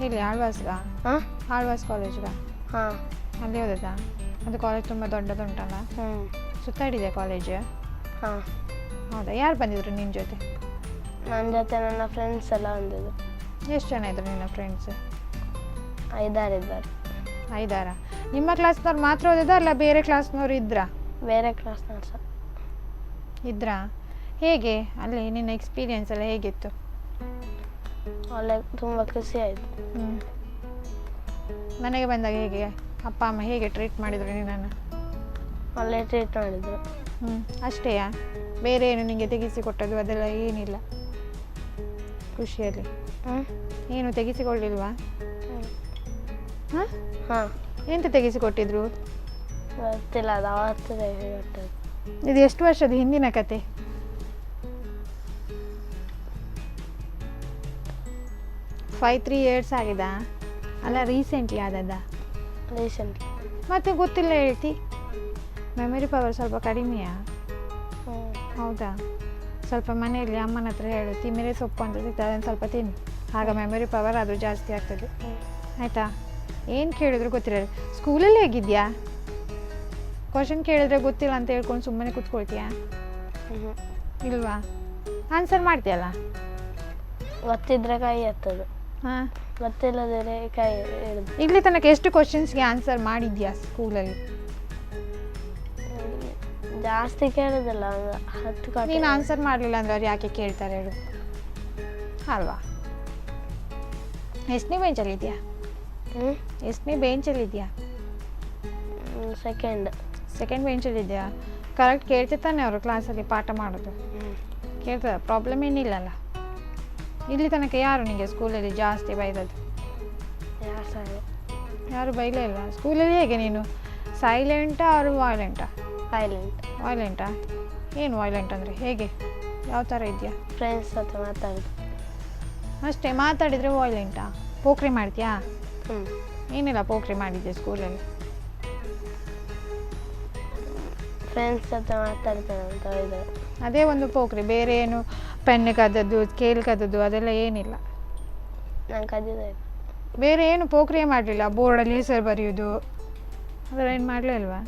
ಇಲ್ಲಿ ಆಳ್ವಾಸ್ಗ? ಹಾಂ, ಆಳ್ವಾಸ್ ಕಾಲೇಜ್ಗ? ಹಾಂ, ಅಲ್ಲಿ ಹೋದದಾ? ಅದು ಕಾಲೇಜ್ ತುಂಬ ದೊಡ್ಡದುಂಟಲ್ಲ? ಹ್ಞೂ. ಸುತ್ತಾಡಿದೆ ಕಾಲೇಜ್? ಹಾಂ. ಹೌದಾ? ಯಾರು ಬಂದಿದ್ರು ನಿನ್ನ ಜೊತೆ? ನನ್ನ ಜೊತೆ ನನ್ನ ಫ್ರೆಂಡ್ಸ್ ಎಲ್ಲ ಬಂದಿದ್ರು. ಎಷ್ಟು ಜನ ಇದ್ರು ನಿನ್ನ ಫ್ರೆಂಡ್ಸ್? 5-6 ಇದ್ದಾರೆ. 5-6? ನಿಮ್ಮ ಕ್ಲಾಸ್ನವ್ರು ಮಾತ್ರ ಓದಿದ ಅಲ್ಲ ಬೇರೆ ಕ್ಲಾಸ್ನವ್ರು ಇದ್ರಾ? ಬೇರೆ ಕ್ಲಾಸ್ನವ್ರು ಸಹ ಇದ್ರಾ? ಹೇಗೆ ಅಲ್ಲಿ ನಿನ್ನ ಎಕ್ಸ್ಪೀರಿಯನ್ಸ್ ಎಲ್ಲ ಹೇಗಿತ್ತು? ಒಳ್ಳೆ, ತುಂಬ ಖುಷಿ ಆಯಿತು. ಮನೆಗೆ ಬಂದಾಗ ಹೇಗೆ ಅಪ್ಪ ಅಮ್ಮ ಹೇಗೆ ಟ್ರೀಟ್ ಮಾಡಿದ್ರು ನಿನ್ನನ್ನು? ಒಳ್ಳೆ ಟ್ರೀಟ್ ಮಾಡಿದ್ರು. ಅಷ್ಟೇಯಾ? ಬೇರೆ ಏನು ನಿಮಗೆ ತೆಗೆಸಿಕೊಟ್ಟದ್ದು ಅದೆಲ್ಲ ಏನಿಲ್ಲ ಖುಷಿಯಲ್ಲಿ? ಏನು ತೆಗೆಸಿಕೊಳ್ಳಿಲ್ವಾ? ಹಾಂ, ಹಾಂ. ಎಂತ ತೆಗೆಸಿಕೊಟ್ಟಿದ್ರು? ಗೊತ್ತಿಲ್ಲ, ಅದು ಅವತ್ತದೇ ಗೊತ್ತದು. ಇದು ಎಷ್ಟು ವರ್ಷದ ಹಿಂದಿನ ಕತೆ? 5-3 years ಆಗಿದಾ? ಅಲ್ಲ ರೀಸೆಂಟ್ಲಿ ಆದದ್ದ? ರೀಸೆಂಟ್ಲಿ. ಮತ್ತೆ ಗೊತ್ತಿಲ್ಲ ಹೇಳ್ತಿ? ಮೆಮೊರಿ ಪವರ್ ಸ್ವಲ್ಪ ಕಡಿಮೆಯಾ? ಹೌದಾ? ಸ್ವಲ್ಪ ಮನೆಯಲ್ಲಿ ಅಮ್ಮನ ಹತ್ರ ಹೇಳು, ತಿಮ್ಮಿರೆ ಸೊಪ್ಪು ಅಂತ ಸಿಗ್ತದೆ, ಅದನ್ನು ಸ್ವಲ್ಪ ತಿನ್ನಿ, ಆಗ ಮೆಮೊರಿ ಪವರ್ ಅದು ಜಾಸ್ತಿ ಆಗ್ತದೆ. ಆಯಿತಾ? ಏನು ಕೇಳಿದ್ರು ಗೊತ್ತಿಲ್ಲ. ಸ್ಕೂಲಲ್ಲಿ ಹೇಗಿದ್ಯಾ? ಕ್ವಶನ್ ಕೇಳಿದ್ರೆ ಗೊತ್ತಿಲ್ಲ ಅಂತ ಹೇಳ್ಕೊಂಡು ಸುಮ್ಮನೆ ಕೂತ್ಕೊಳ್ತೀಯಾ? ಇಲ್ವಾ? ಆನ್ಸರ್ ಮಾಡ್ತೀಯಲ್ಲ? ಗೊತ್ತಿದ್ರೆ ಕೈ ಎತ್ತದು, ಹಾಂ. ಗೊತ್ತಿಲ್ಲದ್ರೆ ಕೈ ಹಿಡಿದು. ಇಲ್ಲಿ ತನಕ ಎಷ್ಟು ಕ್ವಶನ್ಸ್ಗೆ ಆನ್ಸರ್ ಮಾಡಿದ್ಯಾ ಸ್ಕೂಲಲ್ಲಿ? ಜಾಸ್ತಿ ಕೇಳೋದಿಲ್ಲ, ಒಂದು 10 ಕಡೆ. ನೀನು ಆನ್ಸರ್ ಮಾಡಲಿಲ್ಲ ಅಂದ್ರೆ ಅವ್ರು ಯಾಕೆ ಕೇಳ್ತಾರೆ ಹೇಳು? ಅಲ್ವಾ? ಎಷ್ಟನೇ ಬೆಂಚಲ್ಲಿದ್ಯಾ? ಎಷ್ಟನೇ ಬೆಂಚಲ್ಲಿದ್ಯಾ? ಸೆಕೆಂಡ್ ಬೆಂಚಲ್ಲಿದ್ಯಾ? ಕರೆಕ್ಟ್ ಕೇಳ್ತಿರ್ತಾನೆ ಅವರು ಕ್ಲಾಸಲ್ಲಿ ಪಾಠ ಮಾಡೋದು? ಕೇಳ್ತದೆ, ಪ್ರಾಬ್ಲಮ್ ಏನಿಲ್ಲಲ್ಲ? ಇಲ್ಲಿ ತನಕ ಯಾರು ನಿಮಗೆ ಸ್ಕೂಲಲ್ಲಿ ಜಾಸ್ತಿ ಬೈದದ್ದು? ಯಾರು ಬೈಲೇ ಇಲ್ಲ ಸ್ಕೂಲಲ್ಲಿ? ಹೇಗೆ ನೀನು ಸೈಲೆಂಟಾ ಅವರು ವಾಯ್ಲೆಂಟಾ? ವಾಯ್ಲೆಂಟಾ? ಏನು ವಾಯ್ಲೆಂಟ್ ಅಂದರೆ ಹೇಗೆ, ಯಾವ ಥರ ಇದೆಯಾ? ಫ್ರೆಂಡ್ಸ್ ಹತ್ರ ಮಾತಾಡೋದು ಅಷ್ಟೇ, ಮಾತಾಡಿದರೆ ವಾಯ್ಲೆಂಟಾ? ಪೋಖ್ರಿ ಮಾಡ್ತೀಯಾ? ಏನಿಲ್ಲ ಪೋಖ್ರಿ ಮಾಡಿದ್ದೆ ಸ್ಕೂಲಲ್ಲಿ? ಫ್ರೆಂಡ್ಸ್ ಹತ್ರ ಮಾತಾಡ್ತೇನೆ ಅಂತ ಹೇಳಿದೆ. ಅದೇ ಒಂದು ಪೋಖ್ರಿ, ಬೇರೆ ಏನು ಪೆನ್ ಕದ್ದದ್ದು ಸ್ಕೇಲ್ ಕದ್ದದ್ದು ಅದೆಲ್ಲ ಏನಿಲ್ಲ. ನಾನು ಕದ್ದಿದ್ದೆ. ಬೇರೆ ಏನು ಪೋಖ್ರಿಯೇ ಮಾಡಲಿಲ್ಲ? ಬೋರ್ಡಲ್ಲಿ ಹೆಸರು ಬರೆಯೋದು ಅದೆಲ್ಲ ಏನು ಮಾಡಲೇ ಅಲ್ವಾ?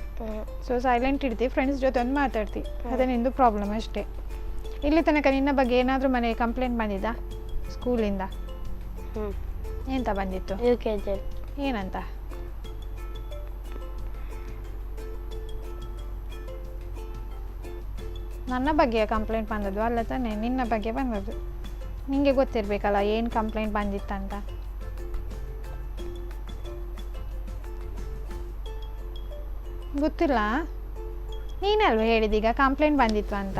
ಸೊ ಸೈಲೆಂಟ್ ಇರ್ತಿ, ಫ್ರೆಂಡ್ಸ್ ಜೊತೆ ಒಂದು ಮಾತಾಡ್ತಿ, ಅದೇ ನಿಂದು ಪ್ರಾಬ್ಲಮ್ ಅಷ್ಟೇ. ಇಲ್ಲಿ ತನಕ ನಿನ್ನ ಬಗ್ಗೆ ಏನಾದರೂ ಮನೆಗೆ ಕಂಪ್ಲೇಂಟ್ ಬಂದಿದ್ದಾ ಸ್ಕೂಲಿಂದ? ಎಂತ ಬಂದಿತ್ತು? UKG. ಏನಂತ? ನನ್ನ ಬಗ್ಗೆ ಕಂಪ್ಲೇಂಟ್ ಬಂದದ್ದು ಅಲ್ಲ ತಾನೇ, ನಿನ್ನ ಬಗ್ಗೆ ಬಂದದ್ದು. ನಿಮಗೆ ಗೊತ್ತಿರಬೇಕಲ್ಲ ಏನು ಕಂಪ್ಲೇಂಟ್ ಬಂದಿತ್ತಂತ. ಗೊತ್ತಿಲ್ಲ? ನೀನೇ ಅಲ್ವ ಹೇಳಿದೀಗ ಕಂಪ್ಲೇಂಟ್ ಬಂದಿತ್ತು ಅಂತ.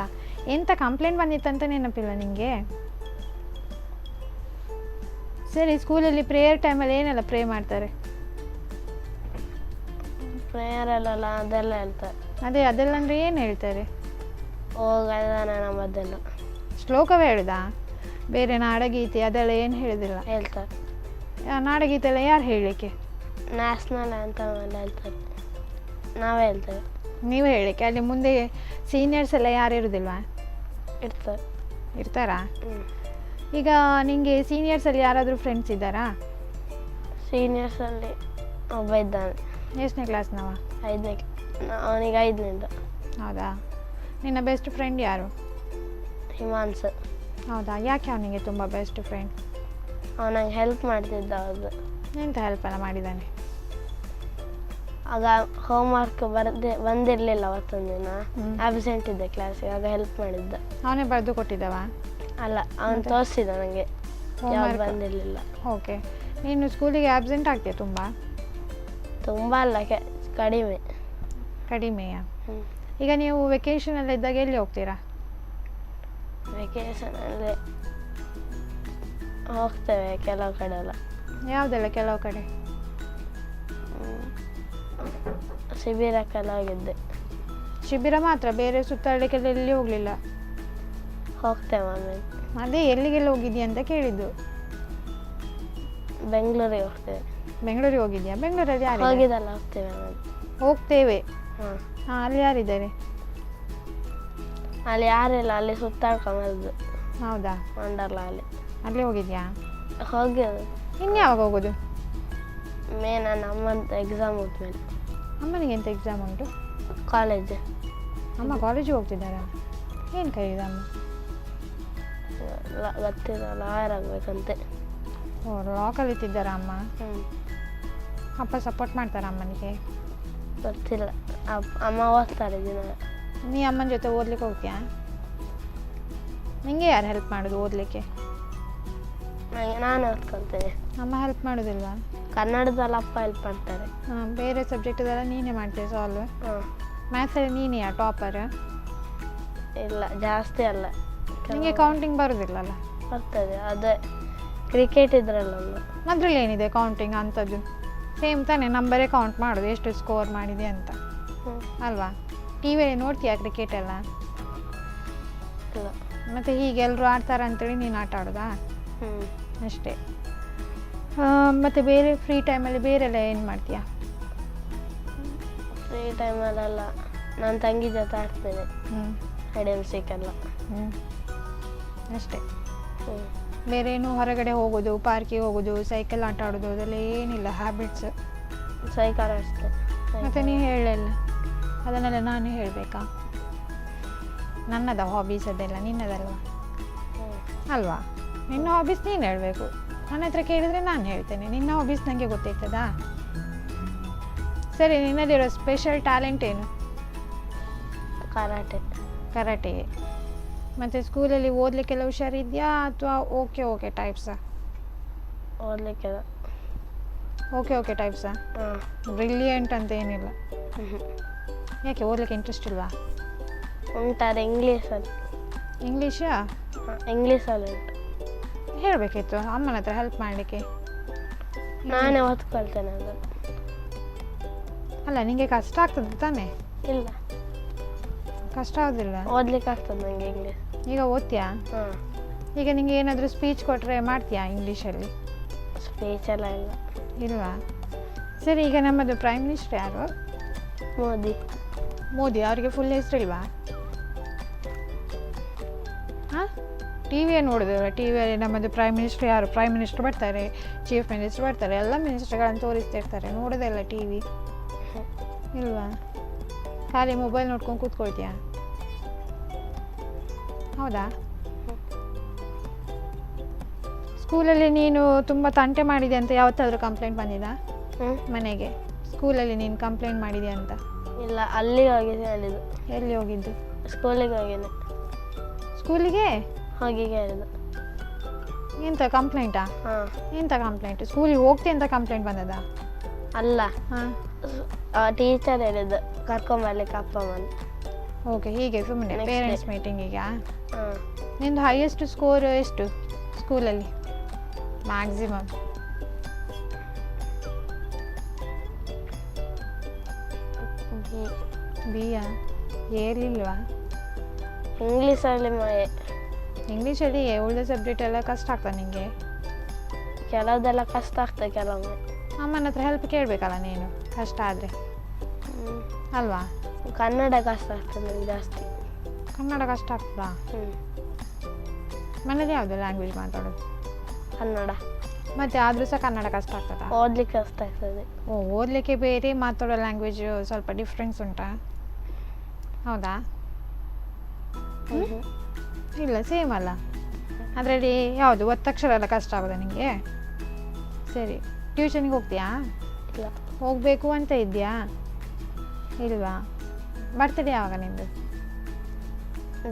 ಎಂತ ಕಂಪ್ಲೇಂಟ್ ಬಂದಿತ್ತಂತ ನೆನಪಿಲ್ಲ ನಿನಗೆ? ಸರಿ, ಸ್ಕೂಲಲ್ಲಿ ಪ್ರೇಯರ್ ಟೈಮಲ್ಲಿ ಏನೆಲ್ಲ ಪ್ರೇ ಮಾಡ್ತಾರೆ? ಪ್ರೇಯರಲ್ಲ ಅದೆಲ್ಲ ಹೇಳ್ತಾರೆ. ಅದೆಲ್ಲ ಅಂದರೆ ಏನು ಹೇಳ್ತಾರೆ? ನಮ್ಮದೆಲ್ಲ ಶ್ಲೋಕವೇ ಹೇಳುದಾ? ಬೇರೆ ನಾಡಗೀತೆ ಅದೆಲ್ಲ ಏನು ಹೇಳುದಿಲ್ಲ? ಹೇಳ್ತಾರೆ. ನಾಡಗೀತೆ ಎಲ್ಲ ಯಾರು ಹೇಳಲಿಕ್ಕೆ? ನ್ಯಾಷನಲ್ ಅಂತ ಹೇಳ್ತಾರೆ, ನಾವೇ ಹೇಳ್ತೇವೆ. ನೀವು ಹೇಳಲಿಕ್ಕೆ? ಅಲ್ಲಿ ಮುಂದೆ ಸೀನಿಯರ್ಸ್ ಎಲ್ಲ ಯಾರು ಇರೋದಿಲ್ವಾ? ಇರ್ತಾರಾ? ಈಗ ನಿಮಗೆ ಸೀನಿಯರ್ಸಲ್ಲಿ ಯಾರಾದರೂ ಫ್ರೆಂಡ್ಸ್ ಇದ್ದಾರಾ? ಸೀನಿಯರ್ಸಲ್ಲಿ ಒಬ್ಬ ಇದ್ದಾನೆ. ಎಷ್ಟನೇ ಕ್ಲಾಸ್ನವ? 5ನೇ. ಅವನಿಗೆ 5ನೇದು. ಹೌದಾ? ನಿನ್ನ ಬೆಸ್ಟ್ ಫ್ರೆಂಡ್ ಯಾರು? ಹಿಮಾನ್ಸ್. ಹೌದಾ? ಯಾಕೆ ಅವನಿಗೆ ತುಂಬ ಬೆಸ್ಟ್ ಫ್ರೆಂಡ್? ಅವನಿಗೆ ಹೆಲ್ಪ್ ಮಾಡ್ತಿದ್ದ. ಹೌದು. ಎಂತ ಹೆಲ್ಪ್ ಎಲ್ಲ ಮಾಡಿದ್ದಾನೆ? ಆಗ ಹೋಮ್ವರ್ಕ್ ಬಂದಿರಲಿಲ್ಲ, ಅವತ್ತೊಂದು ದಿನ ಆಬ್ಸೆಂಟ್ ಇದ್ದೆ ಕ್ಲಾಸಿಗೆ, ಆಗ ಹೆಲ್ಪ್ ಮಾಡಿದ್ದ. ಅವನೇ ಬರೆದು ಕೊಟ್ಟಿದ್ದವ? ಅಲ್ಲ, ಅವನು ತೋರಿಸಿದ ನನಗೆ, ಯಾವ್ದು ಬಂದಿರಲಿಲ್ಲ. ಓಕೆ. ನೀನು ಸ್ಕೂಲಿಗೆ ಆಬ್ಸೆಂಟ್ ಆಗ್ತೀಯ ತುಂಬ? ತುಂಬ ಅಲ್ಲ, ಕಡಿಮೆ. ಕಡಿಮೆಯಾ? ಈಗ ನೀವು ವೆಕೇಷನಲ್ಲಿ ಇದ್ದಾಗ ಎಲ್ಲಿ ಹೋಗ್ತೀರಾ? ವೆಕೇಷನಲ್ಲಿ ಹೋಗ್ತೇವೆ ಕೆಲವು ಕಡೆ ಎಲ್ಲ. ಯಾವುದೆಲ್ಲ ಕೆಲವು ಕಡೆ? ಶಿಬಿರಕ್ಕೆಲ್ಲ ಹೋಗಿದ್ದೆ. ಶಿಬಿರ ಮಾತ್ರ? ಬೇರೆ ಸುತ್ತಾಡಲಿಕ್ಕೆಲ್ಲ ಎಲ್ಲಿ ಹೋಗಲಿಲ್ಲ? ಹೋಗ್ತೇವೆ ಆಮೇಲೆ. ಅದೇ ಎಲ್ಲಿಗೆಲ್ಲ ಹೋಗಿದ್ಯಾ ಅಂತ ಕೇಳಿದ್ದು. ಬೆಂಗಳೂರಿಗೆ ಹೋಗ್ತೇವೆ. ಬೆಂಗಳೂರಿಗೆ ಹೋಗಿದ್ಯಾ? ಬೆಂಗಳೂರಲ್ಲಿ ಯಾರು? ಹೋಗಿದ್ದಲ್ಲ, ಹೋಗ್ತೇವೆ ಆಮೇಲೆ. ಹೋಗ್ತೇವೆ? ಹಾಂ. ಅಲ್ಲಿ ಯಾರಿದ್ದಾರೆ? ಅಲ್ಲಿ ಯಾರಿಲ್ಲ, ಅಲ್ಲಿ ಸುತ್ತಾಡ್ಕೊಂಬರ್ದು. ಹೌದಾ? ವಂಡರ್ಲಾ ಅಲ್ಲಿ ಹೋಗಿದ್ಯಾ? ಹೋಗ್ಯೋದು. ಇನ್ಯಾವಾಗ ಹೋಗೋದು? ನನ್ನ ಅಮ್ಮಂತ ಎಕ್ಸಾಮ್ ಹೋದ್ಮೇಲೆ. ಅಮ್ಮನಿಗೆ ಎಂತ ಎಕ್ಸಾಮ್ ಉಂಟು? ಕಾಲೇಜ್. ಅಮ್ಮ ಕಾಲೇಜಿಗೆ ಹೋಗ್ತಿದ್ದಾರಾ? ಏನು ಕರೀದ ಅಮ್ಮ? ಗೊತ್ತಿಲ್ಲ, ಲಾಯರ್ ಆಗಬೇಕಂತೆ. ಓ, ಲಾ ಕಲಿತಿದ್ದಾರಾ ಅಮ್ಮ? ಅಪ್ಪ ಸಪೋರ್ಟ್ ಮಾಡ್ತಾರಾ ಅಮ್ಮನಿಗೆ? ಗೊತ್ತಿಲ್ಲ, ಅಮ್ಮ ಓದ್ತಾರೆ ದಿನ. ನೀ ಅಮ್ಮನ ಜೊತೆ ಓದ್ಲಿಕ್ಕೆ ಹೋಗ್ತೀಯಾ? ನಿಂಗೆ ಯಾರು ಹೆಲ್ಪ್ ಮಾಡೋದು ಓದಲಿಕ್ಕೆ? ನಾನು ಓದ್ಕೊಳ್ತೇನೆ. ಅಮ್ಮ ಹೆಲ್ಪ್ ಮಾಡೋದಿಲ್ವಾ? ಕನ್ನಡದಲ್ಲಿ ಅಪ್ಪ ಹೆಲ್ಪ್ ಮಾಡ್ತಾರೆ. ಹಾಂ, ಬೇರೆ ಸಬ್ಜೆಕ್ಟದೆಲ್ಲ ನೀನೇ ಮಾಡ್ತೀಯ ಸಾಲ್ವ್? ಹಾಂ. ಮ್ಯಾಥ್ಸಲ್ಲಿ ನೀನೆಯಾ ಟಾಪರ್? ಇಲ್ಲ, ಜಾಸ್ತಿ ಅಲ್ಲ. ನಿಮಗೆ ಕೌಂಟಿಂಗ್ ಬರೋದಿಲ್ಲಲ್ಲ? ಬರ್ತದೆ, ಅದೇ ಕ್ರಿಕೆಟ್ ಇದ್ರಲ್ಲ ಅದರಲ್ಲಿ ಏನಿದೆ ಕೌಂಟಿಂಗ್ ಅಂಥದ್ದು? ಸೇಮ್ ತಾನೇ, ನಂಬರೇ ಕೌಂಟ್ ಮಾಡೋದು ಎಷ್ಟು ಸ್ಕೋರ್ ಮಾಡಿದೆ ಅಂತ. ಅಲ್ವಾ? ಟಿ ವಿಯಲ್ಲಿ ನೋಡ್ತೀಯಾ ಕ್ರಿಕೆಟ್ ಎಲ್ಲ? ಇಲ್ಲ. ಮತ್ತು ಹೀಗೆ ಎಲ್ಲರೂ ಆಡ್ತಾರೆ ಅಂತೇಳಿ ನೀನು ಆಟ ಆಡೋದಾ? ಅಷ್ಟೇ. ಮತ್ತು ಬೇರೆ ಫ್ರೀ ಟೈಮಲ್ಲಿ ಬೇರೆಲ್ಲ ಏನು ಮಾಡ್ತೀಯಾ? ಫ್ರೀ ಟೈಮಲ್ಲೆಲ್ಲ ನನ್ನ ತಂಗಿ ಜೊತೆ ಆಡ್ತೇನೆ, ಹೈಡ್ ಆ್ಯಂಡ್ ಸೀಕ್ ಎಲ್ಲ. ಅಷ್ಟೇ. ಹ್ಞೂ. ಬೇರೆ ಏನು ಹೊರಗಡೆ ಹೋಗೋದು, ಪಾರ್ಕಿಗೆ ಹೋಗೋದು, ಸೈಕಲ್ ಆಟ ಆಡೋದು ಅದೆಲ್ಲ ಏನಿಲ್ಲ ಹ್ಯಾಬಿಟ್ಸ್? ಸೈಕಲ್ ಅಷ್ಟೇ. ಮತ್ತು ನೀನು ಹೇಳಲ್ಲ, ಅದನ್ನೆಲ್ಲ ನಾನು ಹೇಳಬೇಕಾ? ನನ್ನದ ಹಾಬೀಸ್ ಅದೆಲ್ಲ ನಿನ್ನದಲ್ವಾ? ಅಲ್ವಾ? ನಿನ್ನ ಹಾಬೀಸ್ ನೀನು ಹೇಳಬೇಕು. ನನ್ನ ಹತ್ರ ಕೇಳಿದರೆ ನಾನು ಹೇಳ್ತೇನೆ. ನಿನ್ನ ಹಾಬೀಸ್ ನನಗೆ ಗೊತ್ತಾಯ್ತದಾ? ಸರಿ, ನಿನ್ನಲ್ಲಿರೋ ಸ್ಪೆಷಲ್ ಟ್ಯಾಲೆಂಟ್ ಏನು? ಕರಾಟೆ. ಕರಾಟೆ. ಮತ್ತು ಸ್ಕೂಲಲ್ಲಿ ಓದಲಿಕ್ಕೆಲ್ಲ ಹುಷಾರಿದೆಯಾ ಅಥವಾ ಓಕೆ ಟೈಪ್ಸಾ? ಓದಲಿಕ್ಕೆ ಓಕೆ ಟೈಪ್ಸಾ? ಬ್ರಿಲಿಯಂಟ್ ಅಂತ ಏನಿಲ್ಲ. ಯಾಕೆ ಓದಲಿಕ್ಕೆ ಇಂಟ್ರೆಸ್ಟ್ ಇಲ್ವಾ? ಉಂಟಾರೆ ಇಂಗ್ಲೀಷಲ್ಲಿ. ಇಂಗ್ಲೀಷಾ? ಇಂಗ್ಲೀಷಲ್ಲಿ ಉಂಟು. ಹೇಳಬೇಕಿತ್ತು ಅಮ್ಮನ ಹತ್ರ ಹೆಲ್ಪ್ ಮಾಡಲಿಕ್ಕೆ. ನಾನೇ ಓದ್ಕೊಳ್ತೇನೆ ಅದು. ಅಲ್ಲ, ನಿಮಗೆ ಕಷ್ಟ ಆಗ್ತದೆ ತಾನೇ? ಇಲ್ಲ, ಕಷ್ಟ ಆಗೋದಿಲ್ಲ. ಓದ್ಲಿಕ್ಕೆ ಆಗ್ತದೆ ನನಗೆ ಇಂಗ್ಲೀಷ್. ಈಗ ಓದ್ತೀಯಾ? ಹಾಂ. ಈಗ ನಿಂಗೆ ಏನಾದರೂ ಸ್ಪೀಚ್ ಕೊಟ್ಟರೆ ಮಾಡ್ತೀಯಾ ಇಂಗ್ಲೀಷಲ್ಲಿ? ಸ್ಪೀಚ್ ಎಲ್ಲ ಇಲ್ಲ. ಇಲ್ವಾ? ಸರಿ, ಈಗ ನಮ್ಮದು ಪ್ರೈಮ್ ಮಿನಿಸ್ಟರ್ ಯಾರು? ಮೋದಿ. ಅವರಿಗೆ ಫುಲ್ ಹೆಸರಿಲ್ವಾ? ಹಾಂ, ಟಿ ವಿಯನ್ನು ನೋಡಿದ್ರೆ ಟಿ ವಿಯಲ್ಲಿ ನಮ್ಮದು ಪ್ರೈಮ್ ಮಿನಿಸ್ಟರ್ ಯಾರು, ಪ್ರೈಮ್ ಮಿನಿಸ್ಟರ್ ಬರ್ತಾರೆ, ಚೀಫ್ ಮಿನಿಸ್ಟರ್ ಬರ್ತಾರೆ, ಎಲ್ಲ ಮಿನಿಸ್ಟರ್ಗಳನ್ನು ತೋರಿಸ್ತಿರ್ತಾರೆ. ನೋಡೋದಲ್ಲ ಟಿ ವಿ ಇಲ್ವಾ? ಖಾಲಿ ಮೊಬೈಲ್ ನೋಡ್ಕೊಂಡು ಕೂತ್ಕೊಳ್ತೀಯಾ? ಹೌದಾ? ಸ್ಕೂಲಲ್ಲಿ ನೀನು ತುಂಬ ತಂಟೆ ಮಾಡಿದೆ ಅಂತ ಯಾವತ್ತಾದರೂ ಕಂಪ್ಲೇಂಟ್ ಬಂದಿದಾ ಮನೆಗೆ? ಸ್ಕೂಲಲ್ಲಿ ನೀನು ಕಂಪ್ಲೇಂಟ್ ಮಾಡಿದೆ ಅಂತ? ಇಲ್ಲ, ಅಲ್ಲಿಗೆ ಹೋಗಿದೆ ಹೇಳಿದ್ದು. ಎಲ್ಲಿ ಹೋಗಿದ್ದು? ಸ್ಕೂಲಿಗೆ ಹೋಗಿದ್ದೆ. ಸ್ಕೂಲಿಗೆ ಹೋಗಿ ಹೇಳಿದ್ದು. ಎಂತ ಕಂಪ್ಲೇಂಟಾ? ಹಾಂ. ಎಂತ ಕಂಪ್ಲೇಂಟ್? ಸ್ಕೂಲಿಗೆ ಹೋಗ್ತಿ ಅಂತ ಕಂಪ್ಲೇಂಟ್ ಬಂದದಾ? ಅಲ್ಲ, ಹಾಂ, ಟೀಚರ್ ಹೇಳಿದ್ದು ಕರ್ಕೊಂಬರ್ಲಿಕ್ಕೆ ಅಪ್ಪ ಅಮ್ಮನ. ಓಕೆ, ಹೀಗೆ ಸುಮ್ಮನೆ Next ಪೇರೆಂಟ್ಸ್ day. ಮೀಟಿಂಗಿಗೆ? ಹಾಂ. ನಿಂದು ಹೈಯೆಸ್ಟ್ ಸ್ಕೋರ್ ಎಷ್ಟು ಸ್ಕೂಲಲ್ಲಿ ಮ್ಯಾಕ್ಸಿಮಮ್? ಬಿಯಾ? ಏರಿಲ್ವಾ? ಇಂಗ್ಲೀಷಲ್ಲಿ ಇಂಗ್ಲೀಷಲ್ಲಿ ಉಳಿದ ಸಬ್ಜೆಕ್ಟ್ ಎಲ್ಲ ಕಷ್ಟ ಆಗ್ತದೆ ನಿಮಗೆ? ಕೆಲವುದೆಲ್ಲ ಕಷ್ಟ ಆಗ್ತದೆ ಕೆಲವೊಮ್ಮೆ. ಅಮ್ಮನ ಹತ್ರ ಹೆಲ್ಪ್ ಕೇಳಬೇಕಲ್ಲ ನೀನು, ಕಷ್ಟ ಆದರೆ ಅಲ್ವಾ? ಕನ್ನಡ ಕಷ್ಟ ಆಗ್ತದೆ ನನಗೆ ಜಾಸ್ತಿ. ಕನ್ನಡ ಕಷ್ಟ ಆಗ್ತದಾ? ಮನೇಲಿ ಯಾವುದು ಲ್ಯಾಂಗ್ವೇಜ್ ಮಾತಾಡೋದು? ಕನ್ನಡ. ಮತ್ತು ಆದರೂ ಸಹ ಕನ್ನಡ ಕಷ್ಟ ಆಗ್ತದಾ? ಓದಲಿಕ್ಕೆ ಕಷ್ಟ ಆಗ್ತದೆ. ಓದಲಿಕ್ಕೆ ಬೇರೆ, ಮಾತಾಡೋ ಲ್ಯಾಂಗ್ವೇಜ್ ಸ್ವಲ್ಪ ಡಿಫ್ರೆನ್ಸ್ ಉಂಟಾ? ಹೌದಾ? ಇಲ್ಲ, ಸೇಮ್ ಅಲ್ಲ. ಅದರಲ್ಲಿ ಯಾವುದು ಒತ್ತಕ್ಷರ ಎಲ್ಲ ಕಷ್ಟ ಆಗೋದಾ ನಿಮಗೆ? ಸರಿ, ಟ್ಯೂಷನ್ಗೆ ಹೋಗ್ತೀಯಾ? ಇಲ್ಲ. ಹೋಗಬೇಕು ಅಂತ ಇದೆಯಾ? ಇಲ್ವಾ? ಬರ್ತಡೇ ಯಾವಾಗ ನಿಮ್ಮದು?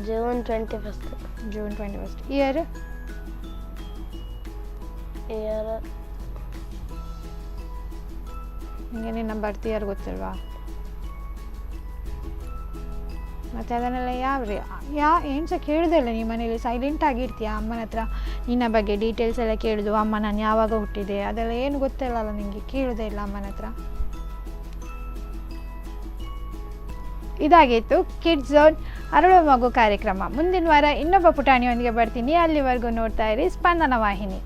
ಜೂನ್ 21. ಜೂನ್ 21. ಇಯರ್ ನಿಮಗೆ ನಿನ್ನ ಬರ್ತ್ ಇಯರ್ ಗೊತ್ತಿಲ್ವಾ? ಮತ್ತು ಅದನ್ನೆಲ್ಲ ಏನು ಸಹ ಕೇಳೋದಿಲ್ಲ ನೀವು ಮನೇಲಿ? ಸೈಲೆಂಟ್ ಆಗಿರ್ತೀಯ ಅಮ್ಮನ ಹತ್ರ ನಿನ್ನ ಬಗ್ಗೆ ಡೀಟೇಲ್ಸ್ ಎಲ್ಲ ಕೇಳೋದು, ಅಮ್ಮ ನಾನು ಯಾವಾಗ ಹುಟ್ಟಿದೆ ಅದೆಲ್ಲ ಏನು ಗೊತ್ತಿಲ್ಲಲ್ಲ ನಿಮಗೆ? ಕೇಳೋದೇ ಇಲ್ಲ ಅಮ್ಮನ ಹತ್ರ. ಇದಾಗಿತ್ತು ಕಿಡ್ಸ್ ಝೋನ್ ಅರಳುವ ಮಗು ಕಾರ್ಯಕ್ರಮ. ಮುಂದಿನ ವಾರ ಇನ್ನೊಬ್ಬ ಪುಟಾಣಿಯೊಂದಿಗೆ ಬರ್ತೀನಿ. ಅಲ್ಲಿವರೆಗೂ ನೋಡ್ತಾ ಇರಿ ಸ್ಪಂದನ ವಾಹಿನಿ.